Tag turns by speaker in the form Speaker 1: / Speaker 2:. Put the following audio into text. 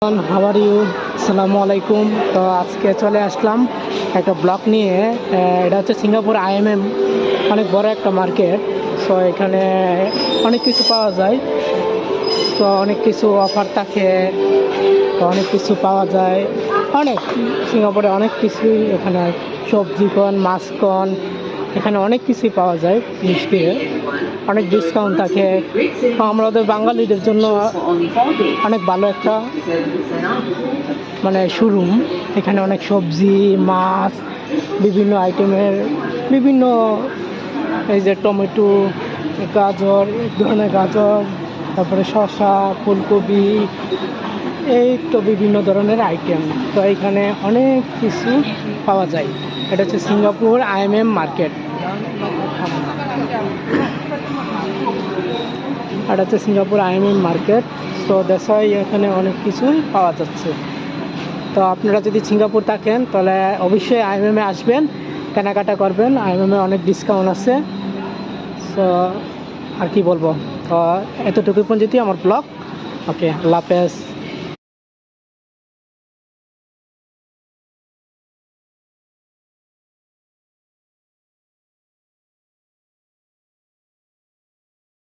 Speaker 1: How are you? আসসালামু আলাইকুম। তো আজকে চলে আসলাম একটা ব্লগ নিয়ে। এটা হচ্ছে সিঙ্গাপুর আইএমএম, অনেক বড় একটা মার্কেট। সো এখানে অনেক কিছু পাওয়া যায়। তো অনেক কিছু অফার থাকে, তো অনেক কিছু পাওয়া যায়। অনেক সিঙ্গাপুরে অনেক কিছুই, এখানে সবজি কন, মাছ কন, এখানে অনেক কিছুই পাওয়া যায় মিষ্টি, অনেক ডিসকাউন্ট থাকে। তো আমাদের বাঙালিদের জন্য অনেক ভালো একটা শোরুম। এখানে অনেক সবজি, মাছ, বিভিন্ন আইটেমের বিভিন্ন, এই যে টমেটো, গাজর, এক ধরনের গাজর, তারপরে শসা, ফুলকপি, এই তো বিভিন্ন ধরনের আইটেম। তো এখানে অনেক কিছু পাওয়া যায়। এটা হচ্ছে সিঙ্গাপুর আইএমএম মার্কেট। এটা হচ্ছে সিঙ্গাপুর আইএমএম মার্কেট। তো দেশাই এখানে অনেক কিছুই পাওয়া যাচ্ছে। তো আপনারা যদি সিঙ্গাপুর থাকেন তাহলে অবশ্যই আইএমএমে আসবেন, কেনাকাটা করবেন। আইএমএমে অনেক ডিসকাউন্ট আছে। সো আর কি বলবো, তো এতটুকু পর্যন্তই আমার ব্লগ। ওকে, আল্লাহ হাফেজ।